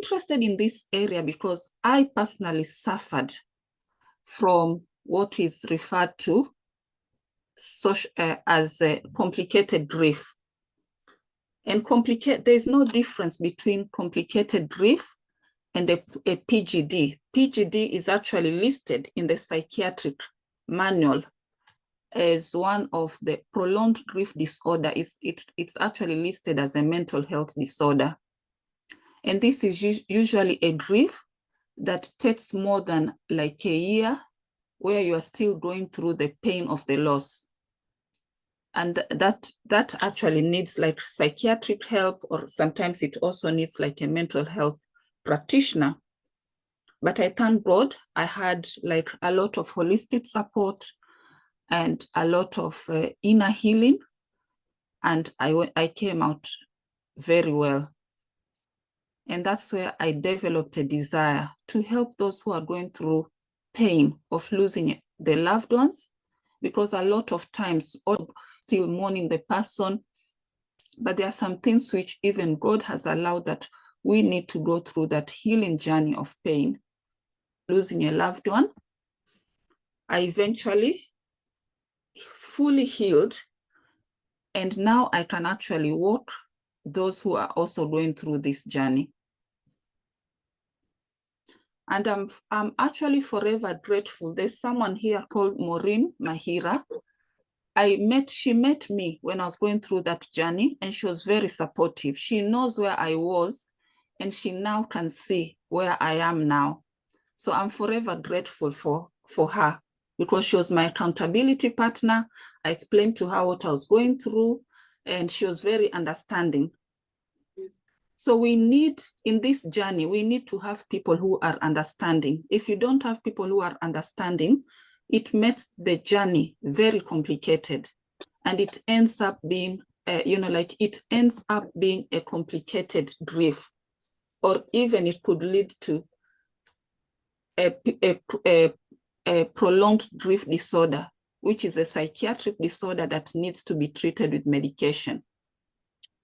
interested in this area because I personally suffered from what is referred to as complicated grief. And there's no difference between complicated grief and a PGD. PGD is actually listed in the psychiatric manual as one of the prolonged grief disorder. It's actually listed as a mental health disorder. And this is usually a grief that takes more than like a year, where you are still going through the pain of the loss. And that actually needs like psychiatric help, or sometimes it also needs like a mental health practitioner. But I thank God I had like a lot of holistic support and a lot of inner healing, and I came out very well. And that's where I developed a desire to help those who are going through pain of losing their loved ones, because a lot of times still mourning the person, but there are some things which even God has allowed that we need to go through that healing journey of pain. Losing a loved one, I eventually fully healed, and now I can actually walk those who are also going through this journey. And I'm actually forever grateful. There's someone here called Maureen Mahira. She met me when I was going through that journey, and she was very supportive. She knows where I was, and she now can see where I am now. So I'm forever grateful for her, because she was my accountability partner. I explained to her what I was going through, and she was very understanding. So we need, in this journey, we need to have people who are understanding. If you don't have people who are understanding, it makes the journey very complicated, and it ends up being, it ends up being a complicated grief, or even it could lead to a prolonged grief disorder, which is a psychiatric disorder that needs to be treated with medication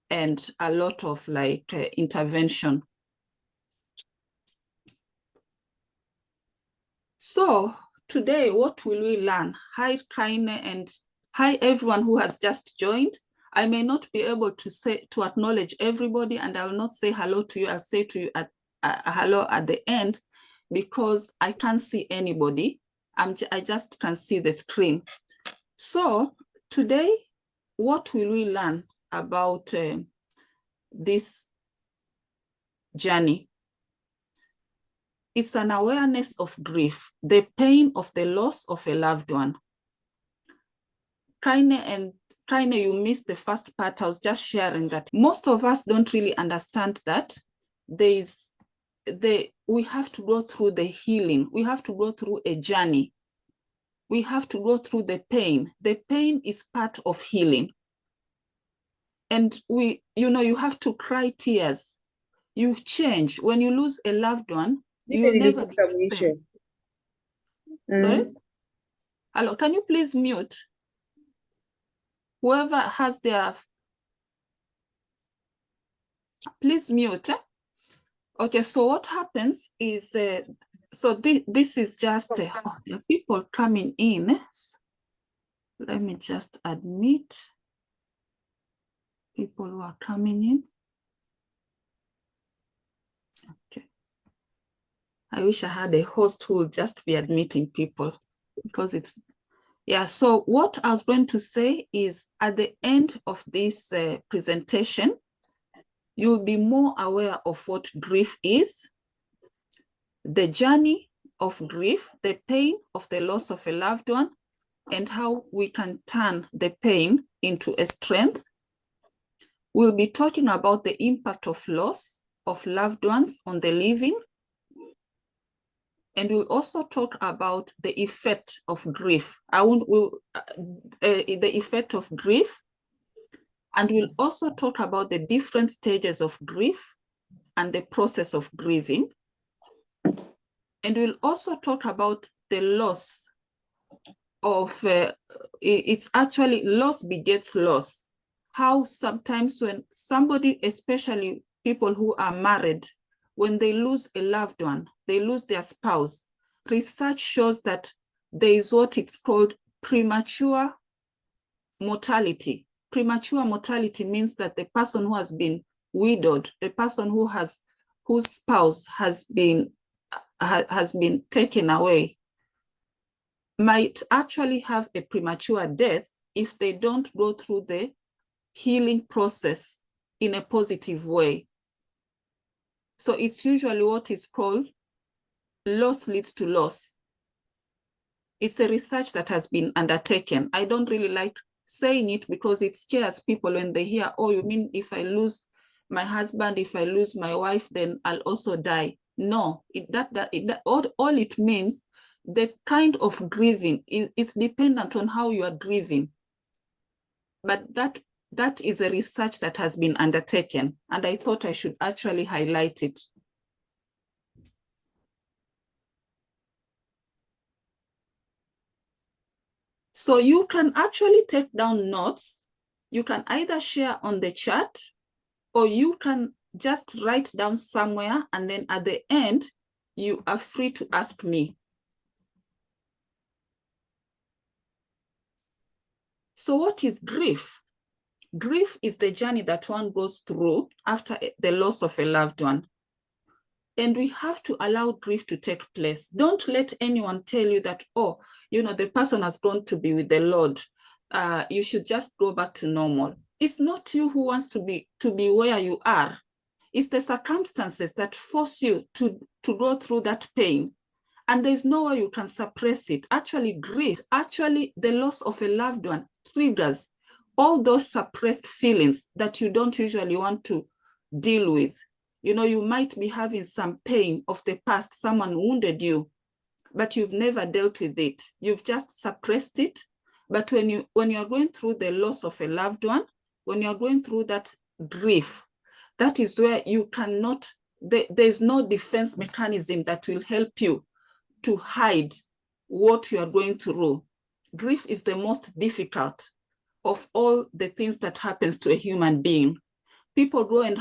and a lot of intervention. So today, what will we learn? Hi, Kaine, and hi, everyone who has just joined. I may not be able to acknowledge everybody, and I will not say hello to you. I'll say to you hello at the end, because I can't see anybody. I just can see the screen. So today, what will we learn about this journey? It's an awareness of grief, the pain of the loss of a loved one. Kaine, you missed the first part. I was just sharing that most of us don't really understand that we have to go through the healing. We have to go through a journey. We have to go through the pain. The pain is part of healing. And you have to cry tears. You change. When you lose a loved one, you will never be the same. Sorry? Hello, can you please mute? Whoever has their... Please mute. Okay, so what happens is... this is just... there are people coming in. Let me just admit people who are coming in. Okay. I wish I had a host who would just be admitting people, because it's... Yeah, so what I was going to say is at the end of this presentation, you'll be more aware of what grief is, the journey of grief, the pain of the loss of a loved one, and how we can turn the pain into a strength. We'll be talking about the impact of loss of loved ones on the living. And we'll also talk about the effect of grief. The effect of grief. And we'll also talk about the different stages of grief and the process of grieving. And we'll also talk about the loss of, it's actually loss begets loss. How sometimes when somebody, especially people who are married when they lose a loved one, they lose their spouse, research shows that there is what it's called premature mortality. Premature mortality means that the person who has been widowed, the person whose spouse has been taken away, might actually have a premature death if they don't go through the healing process in a positive way. So it's usually what is called loss leads to loss. It's a research that has been undertaken. I don't really like saying it because it scares people when they hear, oh, you mean if I lose my husband, if I lose my wife, then I'll also die. No, all it means, the kind of grieving, it's dependent on how you are grieving. But that is a research that has been undertaken, and I thought I should actually highlight it. So you can actually take down notes. You can either share on the chat, or you can just write down somewhere, and then at the end, you are free to ask me. So what is grief? Grief is the journey that one goes through after the loss of a loved one. And we have to allow grief to take place. Don't let anyone tell you that, oh, you know, the person has gone to be with the Lord. You should just go back to normal. It's not you who wants to be where you are. It's the circumstances that force you to go through that pain. And there's no way you can suppress it. Actually, grief, actually the loss of a loved one triggers all those suppressed feelings that you don't usually want to deal with. You know, you might be having some pain of the past, someone wounded you, but you've never dealt with it. You've just suppressed it. But when you're going through the loss of a loved one, when you're going through that grief, that is where you cannot, there's no defense mechanism that will help you to hide what you are going through. Grief is the most difficult of all the things that happens to a human being. People go and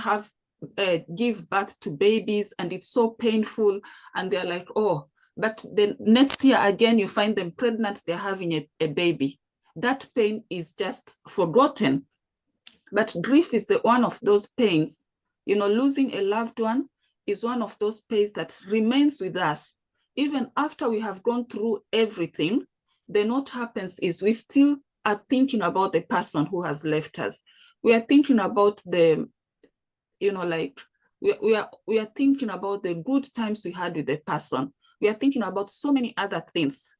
give birth to babies, and it's so painful, and they're like, oh, but then next year again, you find them pregnant, they're having a baby. That pain is just forgotten. But grief is one of those pains. You know, losing a loved one is one of those pains that remains with us. Even after we have gone through everything, then what happens is we still are thinking about the person who has left us. We are thinking about the, you know, like we are thinking about the good times we had with the person. We are thinking about so many other things.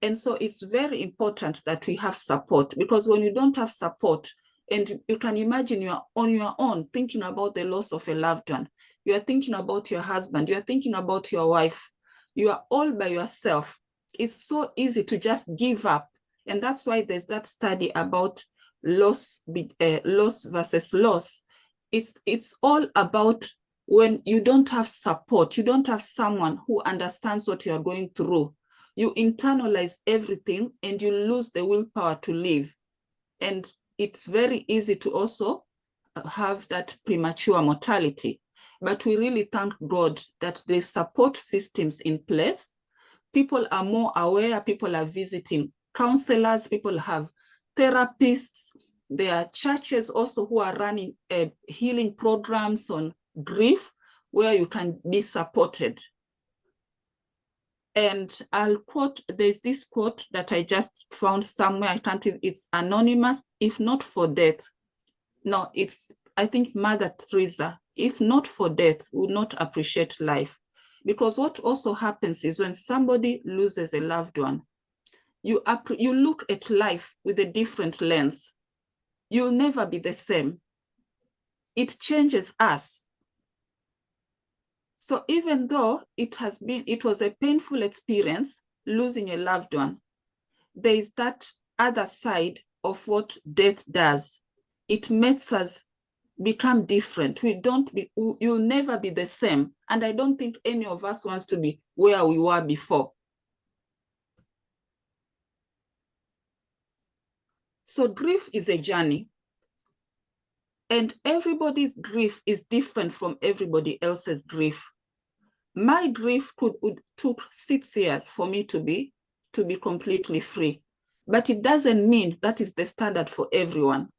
And so it's very important that we have support, because when you don't have support, and you can imagine you are on your own thinking about the loss of a loved one, you are thinking about your husband, you are thinking about your wife, you are all by yourself. It's so easy to just give up. And that's why there's that study about loss versus loss. It's all about when you don't have support, you don't have someone who understands what you're going through. You internalize everything and you lose the willpower to live. And it's very easy to also have that premature mortality. But we really thank God that there's support systems in place. People are more aware, people are visiting counselors, people have therapists. There are churches also who are running healing programs on grief where you can be supported. And I'll quote, there's this quote that I just found somewhere, I can't, it's anonymous: if not for death. No, it's, I think, Mother Teresa, if not for death, we would not appreciate life. Because what also happens is when somebody loses a loved one, you look at life with a different lens. You'll never be the same. It changes us. So even though it was a painful experience, losing a loved one, there is that other side of what death does. It makes us become different. You'll never be the same. And I don't think any of us wants to be where we were before. So grief is a journey. And everybody's grief is different from everybody else's grief. My grief took 6 years for me to be completely free. But it doesn't mean that is the standard for everyone.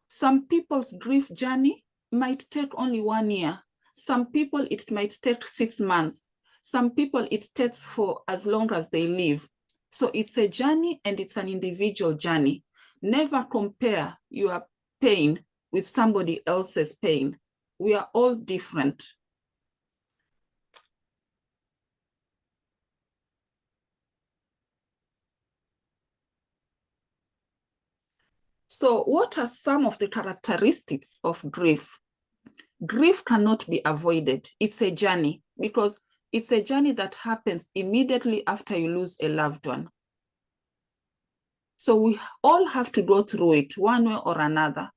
Some people's grief journey might take only 1 year. Some people, it might take 6 months. Some people, it takes for as long as they live. So it's a journey and it's an individual journey. Never compare your pain with somebody else's pain. We are all different. So what are some of the characteristics of grief? Grief cannot be avoided. It's a journey because it's a journey that happens immediately after you lose a loved one. So we all have to go through it one way or another.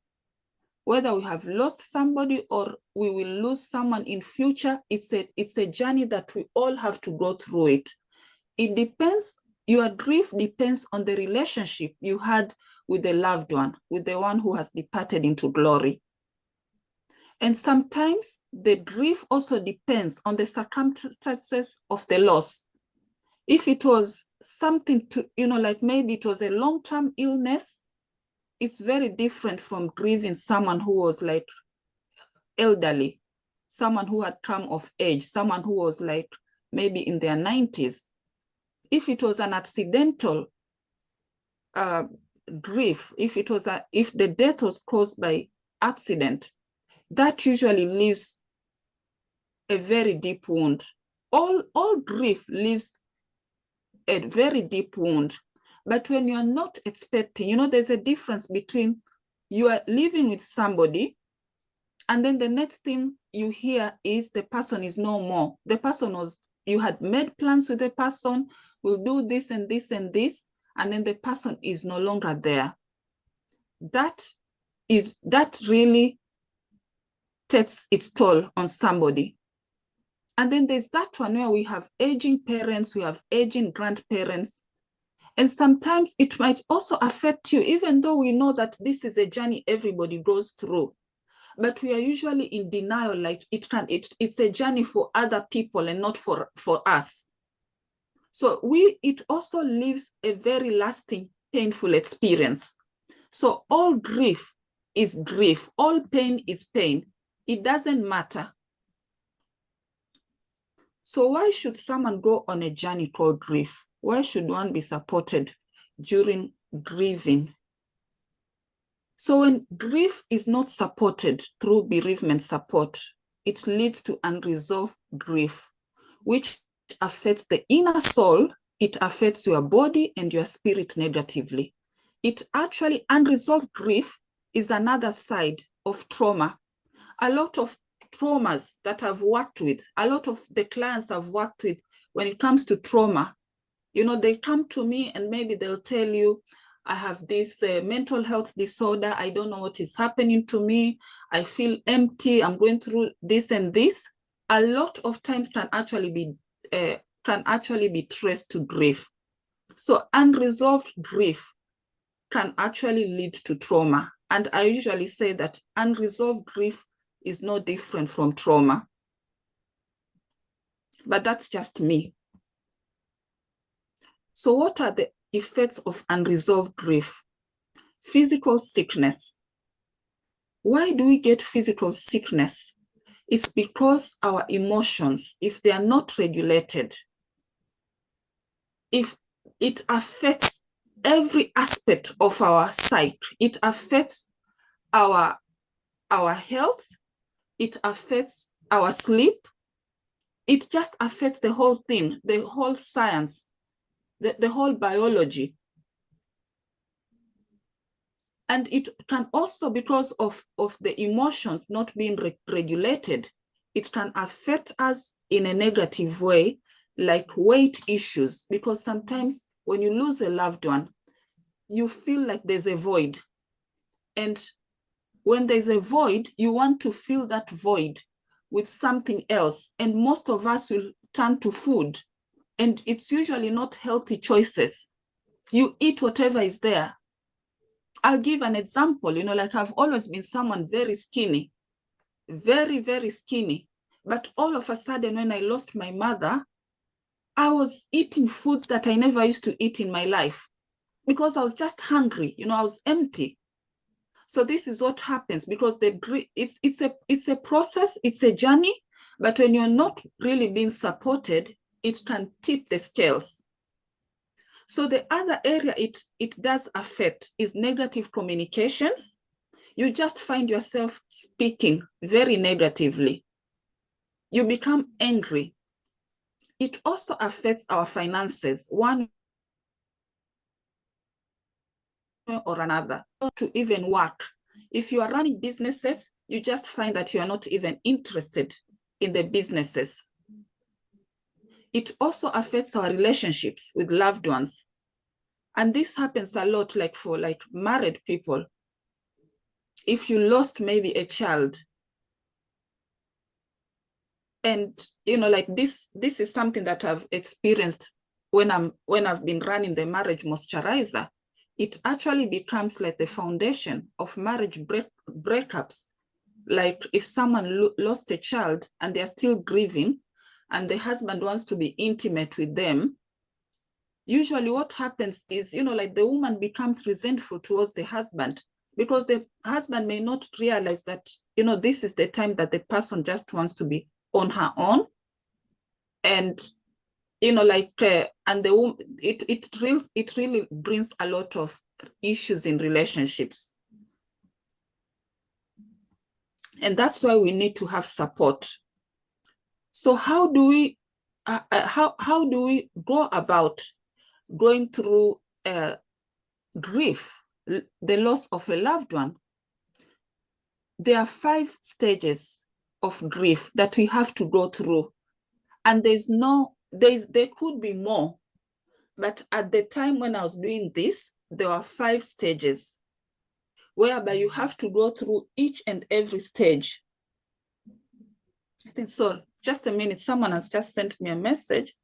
Whether we have lost somebody or we will lose someone in future, it's a journey that we all have to go through it. It depends, your grief depends on the relationship you had with the loved one, with the one who has departed into glory. And sometimes the grief also depends on the circumstances of the loss. If it was something to, like maybe it was a long-term illness, it's very different from grieving someone who was like elderly, someone who had come of age, someone who was like maybe in their 90s. If it was an accidental grief, if the death was caused by accident, that usually leaves a very deep wound. All grief leaves a very deep wound. But when you are not expecting, there's a difference between you are living with somebody and then the next thing you hear is the person is no more. The person you had made plans with the person, will do this and this and this, and then the person is no longer there. That really takes its toll on somebody. And then there's that one where we have aging parents, we have aging grandparents. And sometimes it might also affect you, even though we know that this is a journey everybody goes through. But we are usually in denial, like it's a journey for other people and not for us. So it also leaves a very lasting, painful experience. So all grief is grief, all pain is pain. It doesn't matter. So why should someone go on a journey called grief? Why should one be supported during grieving? So when grief is not supported through bereavement support, it leads to unresolved grief, which affects the inner soul, it affects your body and your spirit negatively. Unresolved grief is another side of trauma. A lot of traumas that I've worked with, a lot of the clients I've worked with, when it comes to trauma, they come to me and maybe they'll tell you, I have this mental health disorder. I don't know what is happening to me. I feel empty. I'm going through this and this. A lot of times can actually be traced to grief. So unresolved grief can actually lead to trauma. And I usually say that unresolved grief is no different from trauma. But that's just me. So what are the effects of unresolved grief? Physical sickness. Why do we get physical sickness? It's because our emotions, if they are not regulated, if it affects every aspect of our psyche, it affects our health, it affects our sleep, it just affects the whole thing, the whole science, the whole biology. And it can also, because of the emotions not being regulated, it can affect us in a negative way, like weight issues, because sometimes when you lose a loved one, you feel like there's a void. And when there's a void, you want to fill that void with something else. And most of us will turn to food. And it's usually not healthy choices. You eat whatever is there. I'll give an example, like I've always been someone very skinny, very, very skinny. But all of a sudden, when I lost my mother, I was eating foods that I never used to eat in my life because I was just hungry. I was empty. So this is what happens, because it's a process, it's a journey, but when you're not really being supported, it can tip the scales. So the other area it does affect is negative communications. You just find yourself speaking very negatively. You become angry. It also affects our finances, one way or another, to even work. If you are running businesses, you just find that you are not even interested in the businesses. It also affects our relationships with loved ones. And this happens a lot, like for married people. If you lost maybe a child, and this is something that I've experienced when I've been running the marriage moisturizer. It actually becomes like the foundation of marriage breakups. Like if someone lost a child and they're still grieving and the husband wants to be intimate with them, usually what happens is, the woman becomes resentful towards the husband, because the husband may not realize that, this is the time that the person just wants to be on her own. And, and it really brings a lot of issues in relationships. And that's why we need to have support. So how do we go about going through grief, the loss of a loved one? There are 5 stages of grief that we have to go through. And there could be more. But at the time when I was doing this, there were 5 stages, whereby you have to go through each and every stage. I think so. Just a minute. Someone has just sent me a message.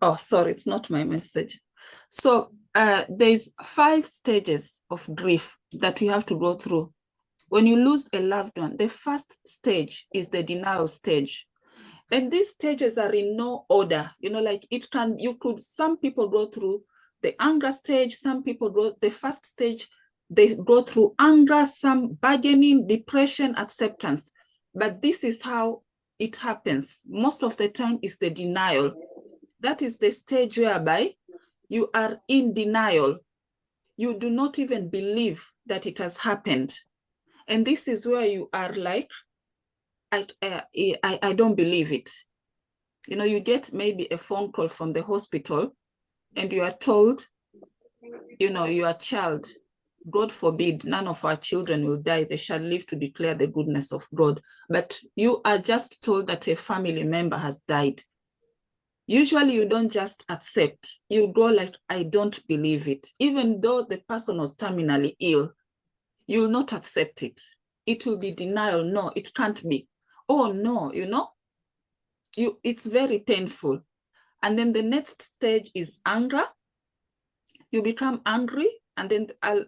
Oh, sorry, it's not my message. So there's 5 stages of grief that you have to go through. When you lose a loved one, the first stage is the denial stage. And these stages are in no order. Some people go through the anger stage, some people go the first stage, they go through anger, some bargaining, depression, acceptance. But this is how it happens. Most of the time is the denial. That is the stage whereby you are in denial. You do not even believe that it has happened. And this is where you are like, I don't believe it. You get maybe a phone call from the hospital and you are told, your child, God forbid, none of our children will die. They shall live to declare the goodness of God. But you are just told that a family member has died. Usually you don't just accept. You go like, I don't believe it. Even though the person was terminally ill, you will not accept it. It will be denial. No, it can't be. Oh, no, it's very painful. And then the next stage is anger. You become angry, and then I'll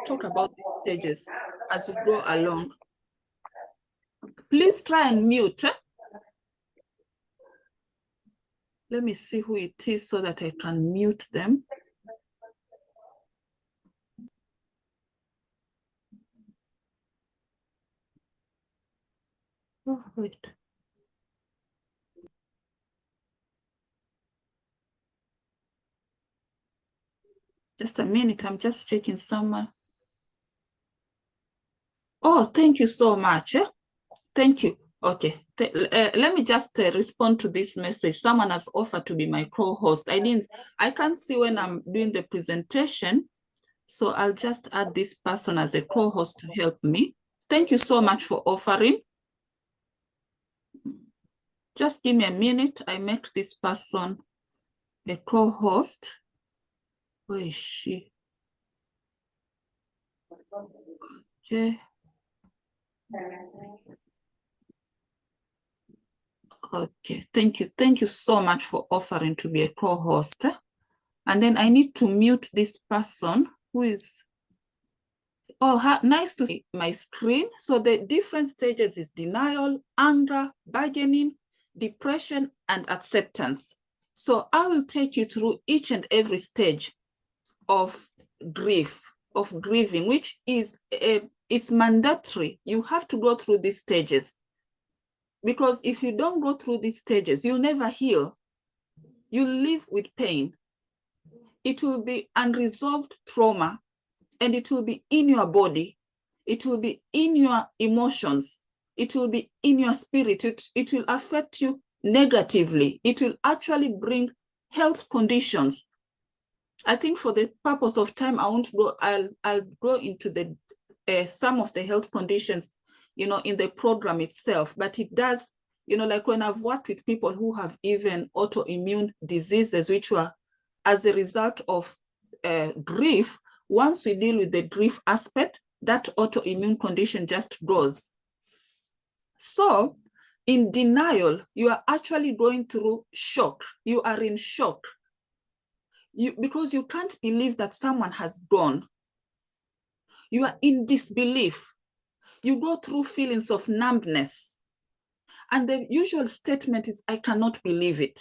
talk about these stages as we go along. Please try and mute. Let me see who it is so that I can mute them. Oh, wait. Just a minute, I'm just checking someone. Oh, thank you so much. Thank you. Okay, let me just respond to this message. Someone has offered to be my co-host. I can't see when I'm doing the presentation, so I'll just add this person as a co-host to help me. Thank you so much for offering. Just give me a minute. I make this person a co-host. Where is she? Okay. Okay, thank you. Thank you so much for offering to be a co-host. And then I need to mute this person who is, Oh, nice to see my screen. So the different stages is denial, anger, bargaining, depression, and acceptance. So I will take you through each and every stage of grief, of grieving, which is it's mandatory. You have to go through these stages, because if you don't go through these stages, you'll never heal. You live with pain. It will be unresolved trauma, and it will be in your body. It will be in your emotions. It will be in your spirit. It will affect you negatively. It will actually bring health conditions. I think for the purpose of time, I won't go. I'll go into the some of the health conditions, in the program itself. But it does, like when I've worked with people who have even autoimmune diseases, which were as a result of grief. Once we deal with the grief aspect, that autoimmune condition just goes. So in denial, you are actually going through shock. You are in shock. Because you can't believe that someone has gone. You are in disbelief. You go through feelings of numbness. And the usual statement is, I cannot believe it.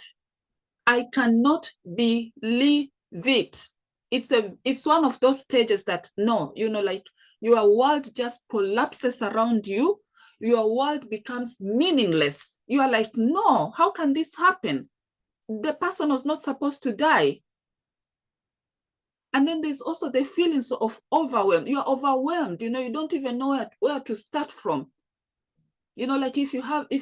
I cannot believe it. It's one of those stages that, no, like your world just collapses around you. Your world becomes meaningless. You are like, no, how can this happen? The person was not supposed to die. And then there's also the feelings of overwhelm. You are overwhelmed, you don't even know where to start from. Like if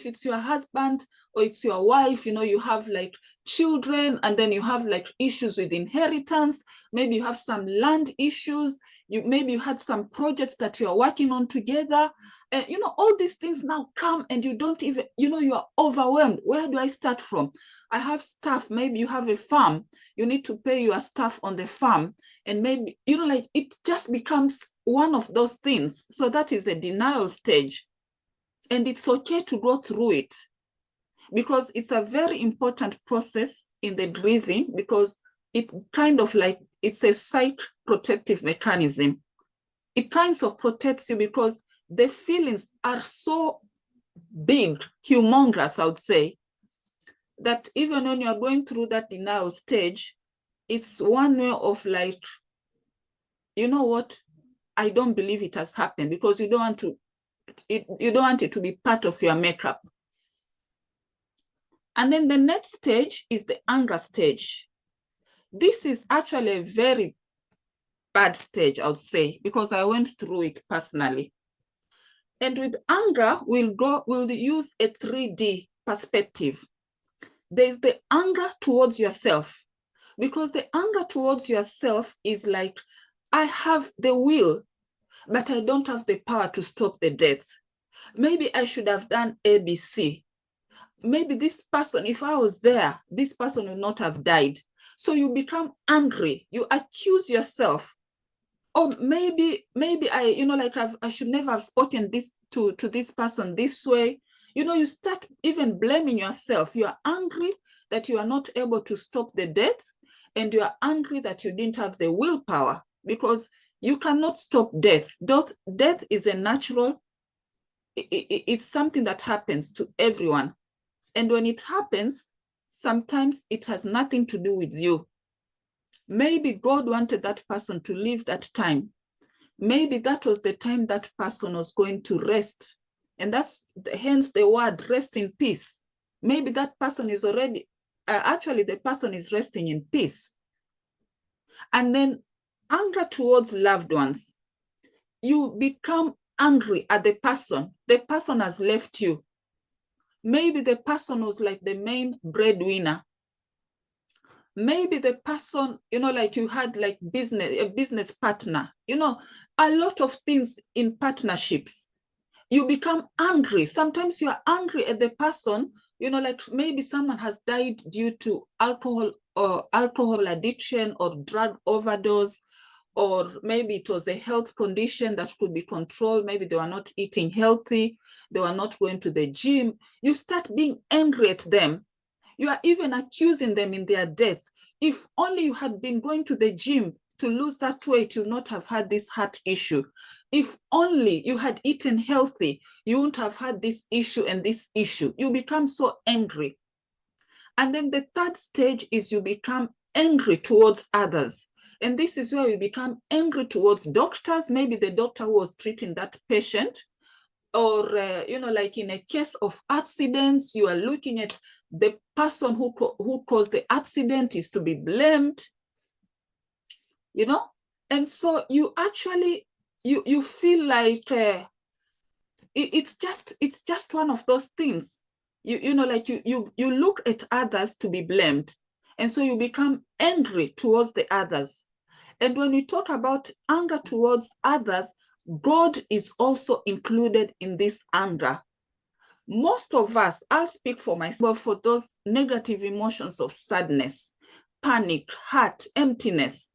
it's your husband or it's your wife, you have like children, and then you have like issues with inheritance. Maybe you have some land issues. Maybe you had some projects that you are working on together. All these things now come and you don't even, you are overwhelmed. Where do I start from? I have staff. Maybe you have a farm. You need to pay your staff on the farm. And maybe, like it just becomes one of those things. So that is a denial stage. And it's okay to go through it, because it's a very important process in the grieving, because it kind of like, it's a psych protective mechanism. It kind of protects you because the feelings are so big, humongous, I would say, that even when you're going through that denial stage, it's one way of like, you know what, I don't believe it has happened, because you don't want it to be part of your makeup. And then the next stage is the anger stage. This is actually a very bad stage, I would say, because I went through it personally. And with anger, we'll use a 3D perspective. There's the anger towards yourself, because the anger towards yourself is like, I have the will, but I don't have the power to stop the death. Maybe I should have done ABC. Maybe this person, if I was there, this person would not have died. So you become angry. You accuse yourself. Or maybe I, I should never have spoken this to this person this way. You start even blaming yourself. You are angry that you are not able to stop the death, and you are angry that you didn't have the willpower, because you cannot stop death. Death is a natural, it's something that happens to everyone. And when it happens, sometimes it has nothing to do with you. Maybe God wanted that person to live that time. Maybe that was the time that person was going to rest. And that's hence the word rest in peace. Maybe that person is already, actually the person is resting in peace. And then anger towards loved ones. You become angry at the person. The person has left you. Maybe the person was like the main breadwinner. Maybe the person, like you had like a business partner, a lot of things in partnerships. You become angry. Sometimes you are angry at the person, like maybe someone has died due to alcohol addiction or drug overdose, or maybe it was a health condition that could be controlled. Maybe they were not eating healthy. They were not going to the gym. You start being angry at them. You are even accusing them in their death. If only you had been going to the gym, to lose that weight, you'll not have had this heart issue. If only you had eaten healthy, you wouldn't have had this issue and this issue. You become so angry. And then the third stage is you become angry towards others. And this is where you become angry towards doctors, maybe the doctor who was treating that patient, or, like in a case of accidents, you are looking at the person who caused the accident is to be blamed, and so you actually, you feel like it's just one of those things. You look at others to be blamed, and so you become angry towards the others. And when we talk about anger towards others, God is also included in this anger. Most of us, I'll speak for myself, for those negative emotions of sadness, panic, hurt, emptiness,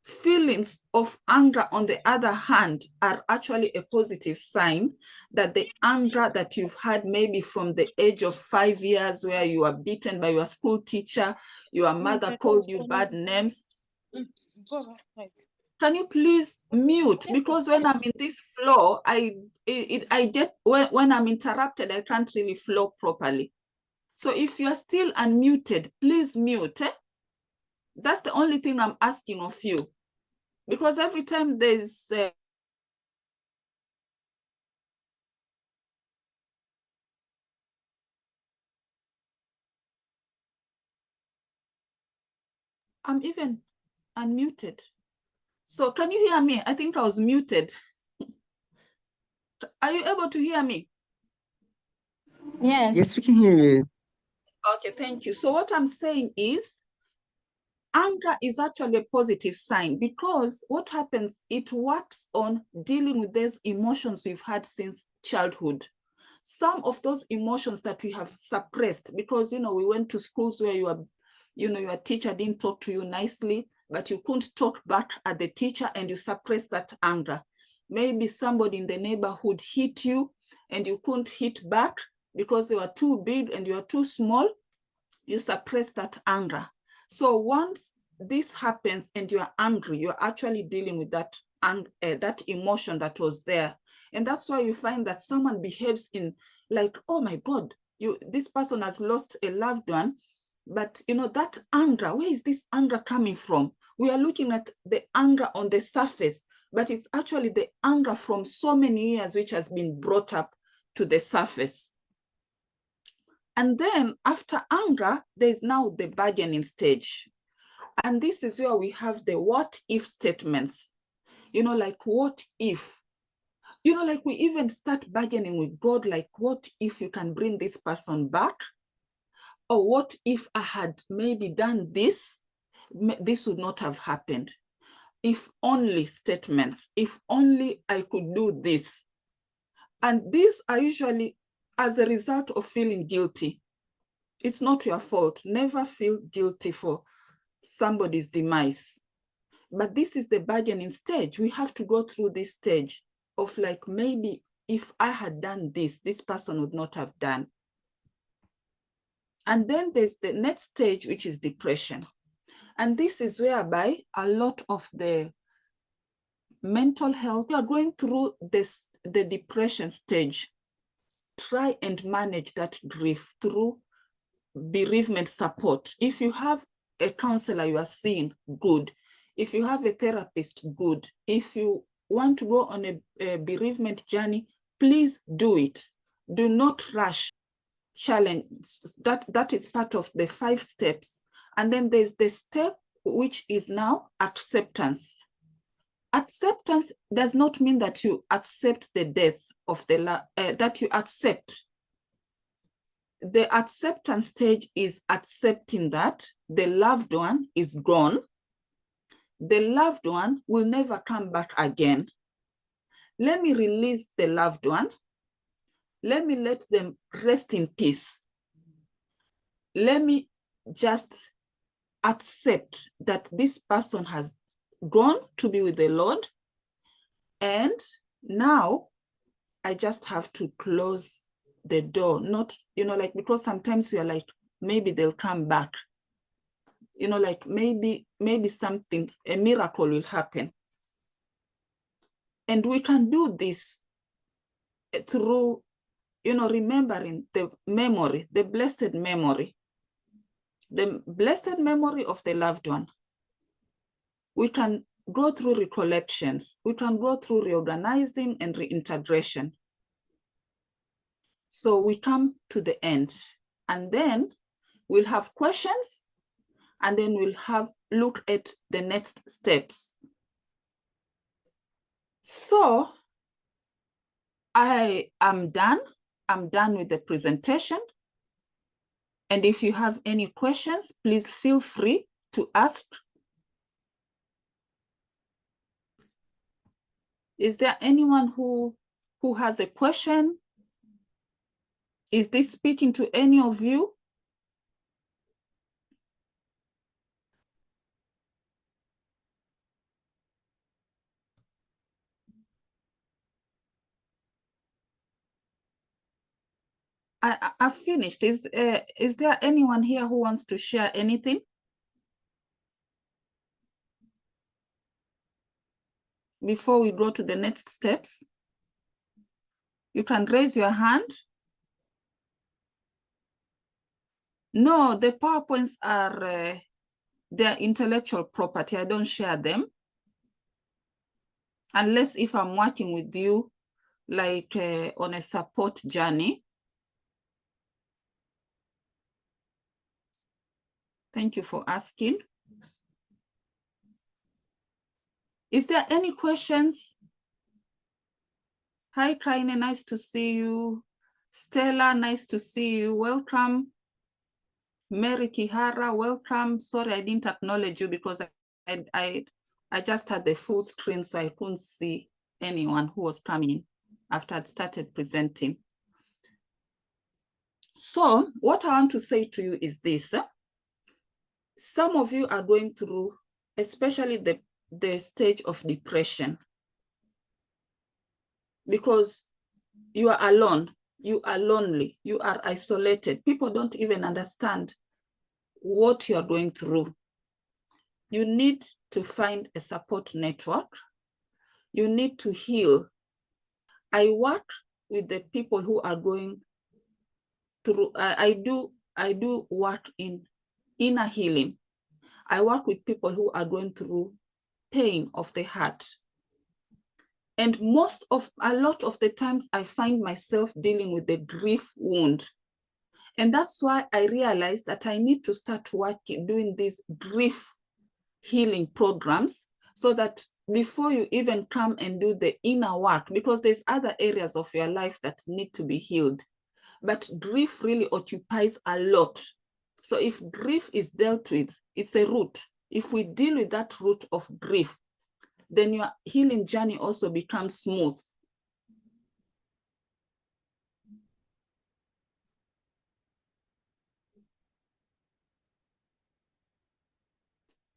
feelings of anger, on the other hand, are actually a positive sign that the anger that you've had maybe from the age of 5 years, where you were beaten by your school teacher, your mother called you bad names. Can you please mute? Because when I'm in this flow, I get, when I'm interrupted, I can't really flow properly. So if you're still unmuted, please mute. That's the only thing I'm asking of you. Because every time there's I'm even unmuted. So can you hear me? I think I was muted. Are you able to hear me? Yes. Yes, we can hear you. Okay, thank you. So what I'm saying is, anger is actually a positive sign, because what happens, it works on dealing with those emotions we've had since childhood. Some of those emotions that we have suppressed, because, we went to schools where your teacher didn't talk to you nicely, but you couldn't talk back at the teacher, and you suppress that anger. Maybe somebody in the neighborhood hit you and you couldn't hit back because they were too big and you are too small. You suppress that anger. So once this happens and you're angry, you're actually dealing with that emotion that was there. And that's why you find that someone behaves in like, oh my God, this person has lost a loved one, but that anger, where is this anger coming from? We are looking at the anger on the surface, but it's actually the anger from so many years which has been brought up to the surface. And then after anger, there's now the bargaining stage. And this is where we have the what if statements. Like what if? Like we even start bargaining with God, like what if you can bring this person back? Or what if I had maybe done this? This would not have happened. If only statements, if only I could do this. And these are usually as a result of feeling guilty. It's not your fault. Never feel guilty for somebody's demise. But this is the bargaining stage. We have to go through this stage of like, maybe if I had done this, this person would not have done. And then there's the next stage, which is depression. And this is whereby a lot of the mental health, you are going through the depression stage. Try and manage that grief through bereavement support. If you have a counselor you are seeing, good. If you have a therapist, good. If you want to go on a bereavement journey, please do it. Do not rush. Challenge. That is part of the 5 steps. And then there's the step which is now acceptance. Acceptance does not mean that you accept the death of that you accept. The acceptance stage is accepting that the loved one is gone. The loved one will never come back again. Let me release the loved one. Let me let them rest in peace. Let me just accept that this person has gone to be with the Lord. And now I just have to close the door. Not, because sometimes we are like, maybe they'll come back. you know, like maybe something, a miracle will happen. And we can do this through, you know, remembering the memory, the blessed memory of the loved one. We can go through recollections. We can go through reorganizing and reintegration. So we come to the end, and then we'll have questions, and then we'll have look at the next steps. So I am done. I'm done with the presentation. And if you have any questions, please feel free to ask. Is there anyone who has a question? Is this speaking to any of you? I've finished. Is there anyone here who wants to share anything? Before we go to the next steps, you can raise your hand. No, the PowerPoints are their intellectual property. I don't share them. Unless if I'm working with you, like on a support journey. Thank you for asking. Is there any questions? Hi, Kaine, nice to see you. Stella, nice to see you. Welcome. Mary Kihara, welcome. Sorry, I didn't acknowledge you because I just had the full screen, so I couldn't see anyone who was coming after I'd started presenting. So what I want to say to you is this. Some of you are going through, especially the stage of depression, because you are alone, you are lonely, you are isolated. People don't even understand what you're going through. You need to find a support network. You need to heal. I work with the people who are going through, I do work in inner healing. I work with people who are going through pain of the heart. And a lot of the times I find myself dealing with the grief wound. And that's why I realized that I need to start doing these grief healing programs, so that before you even come and do the inner work, because there's other areas of your life that need to be healed, but grief really occupies a lot. So if grief is dealt with, it's a root. If we deal with that root of grief, then your healing journey also becomes smooth.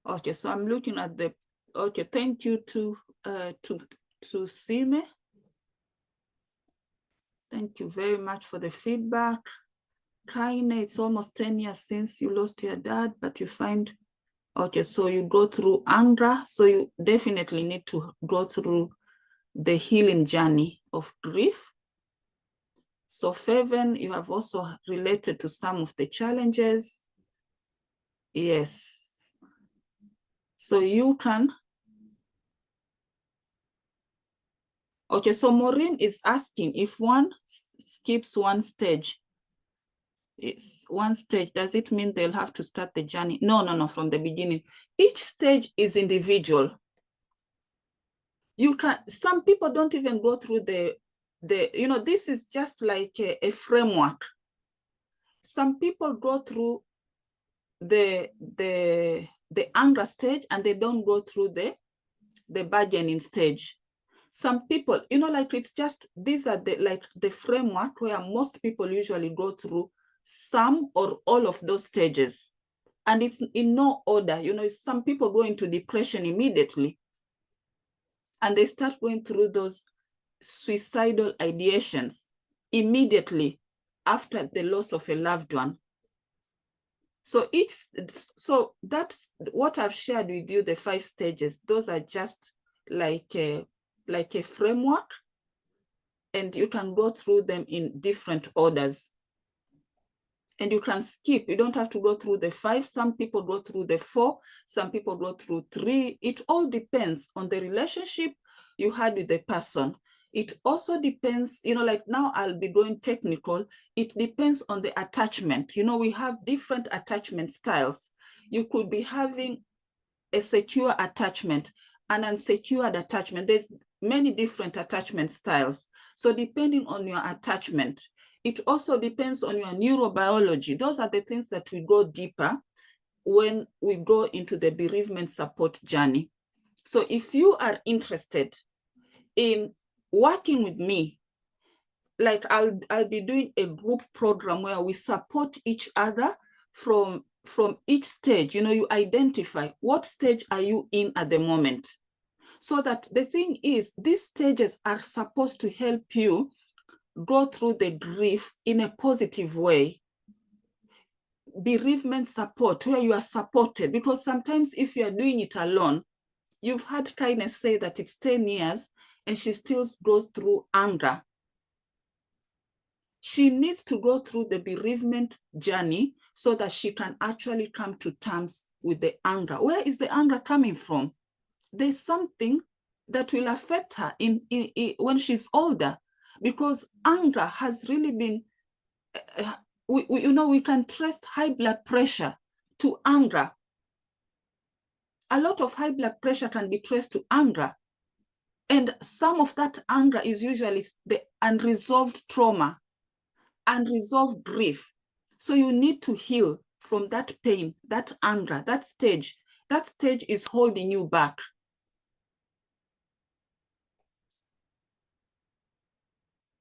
Okay, so I'm looking at the, okay, thank you to Sime. Thank you very much for the feedback. Kaine, it's almost 10 years since you lost your dad, but you find, okay, so you go through anger, so you definitely need to go through the healing journey of grief. So Feven, you have also related to some of the challenges. Yes. So you can. Okay, so Maureen is asking if one skips one stage, it's one stage, does it mean they'll have to start the journey? No, from the beginning. Each stage is individual. You can, some people don't even go through the you know, this is just like a framework. Some people go through the anger stage and they don't go through the bargaining stage. Some people, you know, like it's just, these are the framework where most people usually go through some or all of those stages. And it's in no order. You know, some people go into depression immediately and they start going through those suicidal ideations immediately after the loss of a loved one. So that's what I've shared with you, the 5 stages. Those are just like a framework, and you can go through them in different orders. And you can skip. You don't have to go through the 5. Some people go through the 4. Some people go through 3. It all depends on the relationship you had with the person. It also depends, like now I'll be going technical. It depends on the attachment. We have different attachment styles. You could be having a secure attachment, an unsecured attachment. There's many different attachment styles. So depending on your attachment, it also depends on your neurobiology. Those are the things that we go deeper when we go into the bereavement support journey. So if you are interested in working with me, like I'll be doing a group program where we support each other from each stage. You identify what stage are you in at the moment. So that the thing is, these stages are supposed to help you go through the grief in a positive way. Bereavement support, where you are supported, because sometimes if you are doing it alone, you've had kindness say that it's 10 years and she still goes through anger. She needs to go through the bereavement journey so that she can actually come to terms with the anger. Where is the anger coming from? There's something that will affect her when she's older, because anger has really been, we can trace high blood pressure to anger. A lot of high blood pressure can be traced to anger. And some of that anger is usually the unresolved trauma, unresolved grief. So you need to heal from that pain, that anger, that stage. That stage is holding you back.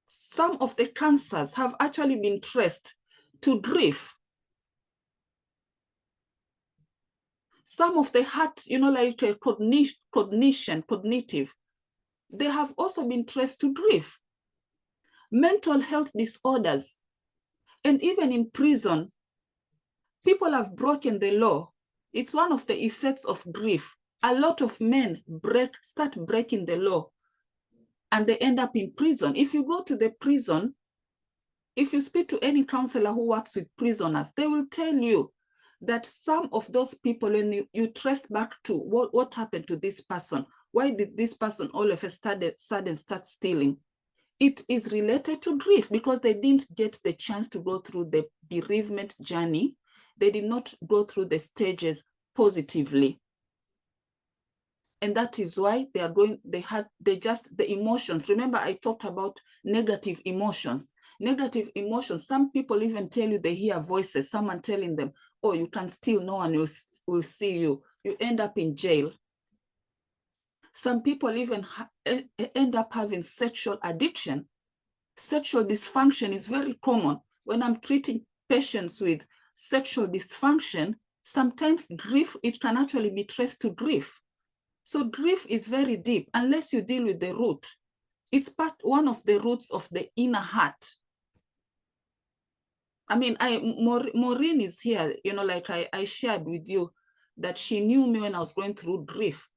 Some of the cancers have actually been traced to grief. Some of the heart, like cognitive, they have also been traced to grief. Mental health disorders, and even in prison, people have broken the law. It's one of the effects of grief. A lot of men start breaking the law, and they end up in prison. If you go to the prison, if you speak to any counselor who works with prisoners, they will tell you that some of those people, when you trace back to what happened to this person, why did this person all of a sudden start stealing? It is related to grief, because they didn't get the chance to go through the bereavement journey. They did not go through the stages positively. And that is why the emotions. Remember, I talked about negative emotions. Negative emotions, some people even tell you they hear voices, someone telling them, oh, you can steal, no one will see you. You end up in jail. Some people even end up having sexual addiction. Sexual dysfunction is very common. When I'm treating patients with sexual dysfunction, sometimes grief, it can actually be traced to grief. So grief is very deep unless you deal with the root. It's one of the roots of the inner heart. I mean, Maureen is here, like I shared with you that she knew me when I was going through grief.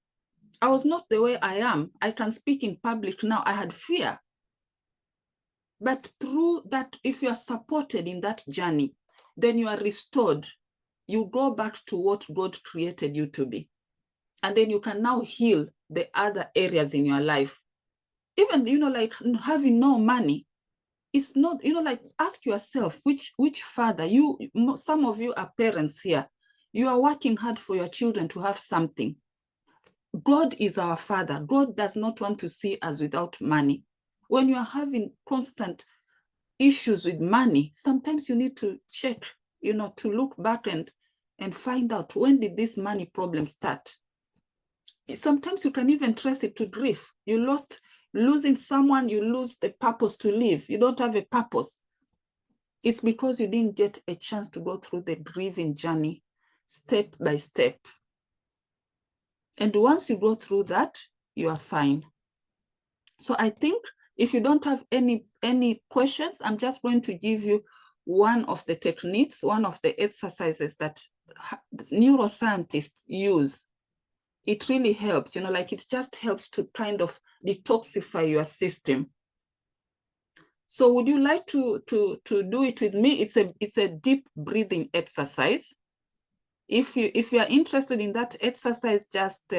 I was not the way I am. I can speak in public now. I had fear. But through that, if you are supported in that journey, then you are restored. You go back to what God created you to be. And then you can now heal the other areas in your life. Even, like having no money. It's not, like ask yourself, which father, some of you are parents here. You are working hard for your children to have something. God is our father. God does not want to see us without money. When you are having constant issues with money, sometimes you need to check, to look back and find out, when did this money problem start? Sometimes you can even trace it to grief. Losing someone, you lose the purpose to live. You don't have a purpose. It's because you didn't get a chance to go through the grieving journey step by step. And once you go through that, you are fine. So I think if you don't have any questions, I'm just going to give you one of the techniques, one of the exercises that neuroscientists use. It really helps, you know, like it just helps to kind of detoxify your system. So would you like to do it with me? It's a deep breathing exercise. If you are interested in that exercise, just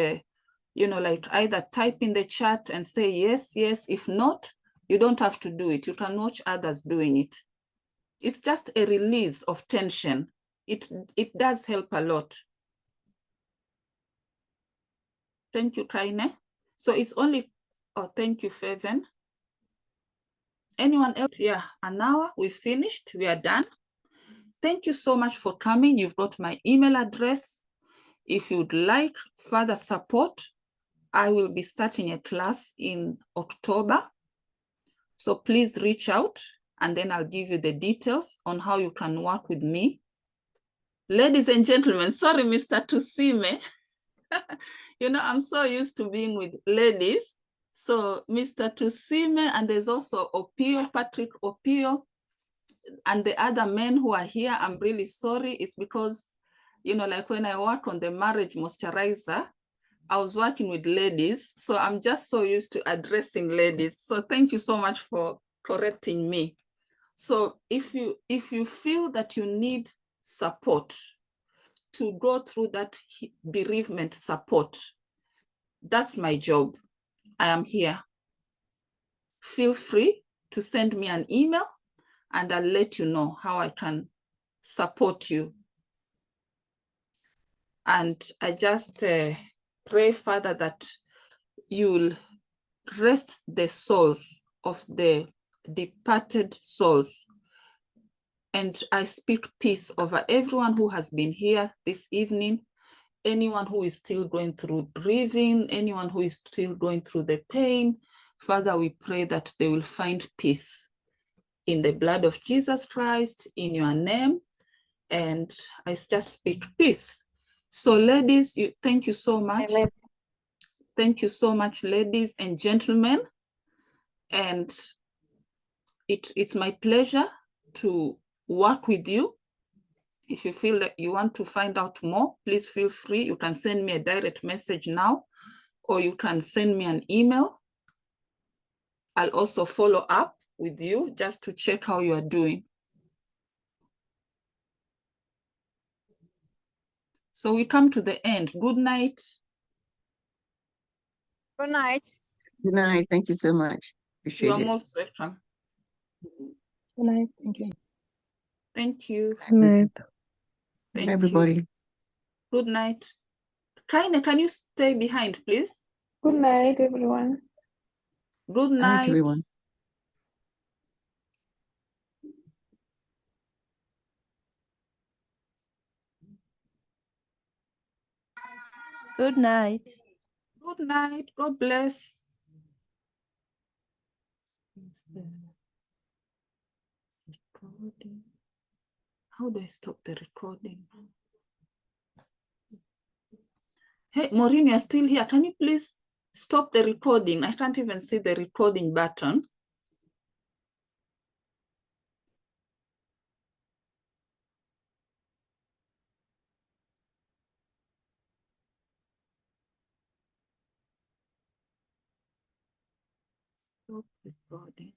you know, like either type in the chat and say yes, yes. If not, you don't have to do it. You can watch others doing it. It's just a release of tension. It does help a lot. Thank you, Kaine. So it's only, oh, thank you, Feven. Anyone else? Yeah, an hour, we finished, we are done. Thank you so much for coming. You've got my email address. If you'd like further support, I will be starting a class in October. So please reach out and then I'll give you the details on how you can work with me. Ladies and gentlemen, sorry, Mr. Tusime. You know, I'm so used to being with ladies. So Mr. Tusime, and there's also Opio, Patrick Opio, and the other men who are here, I'm really sorry. It's because, you know, like when I work on the marriage moisturizer, I was working with ladies. So I'm just so used to addressing ladies. So thank you so much for correcting me. So if you feel that you need support to go through that bereavement support, that's my job. I am here. Feel free to send me an email and I'll let you know how I can support you. And I just pray, Father, that you'll rest the souls of the departed souls. And I speak peace over everyone who has been here this evening, anyone who is still going through grieving, anyone who is still going through the pain. Father, we pray that they will find peace in the blood of Jesus Christ, in your name. And I just speak peace. So ladies, thank you so much. Amen. Thank you so much, ladies and gentlemen. And it's my pleasure to work with you. If you feel that you want to find out more, please feel free. You can send me a direct message now, or you can send me an email. I'll also follow up with you just to check how you are doing. So we come to the end. Good night. Good night. Good night. Thank you so much. Appreciate it. You're most welcome. Good night. Thank you. Thank you. Good night. Thank everybody. you. Good night. Kaine, can you stay behind, please? Good night, everyone. Good night. Good night, everyone. Good night. Good night. God bless. Recording. How do I stop the recording? Hey, Maureen, you're still here. Can you please stop the recording? I can't even see the recording button. Stop recording.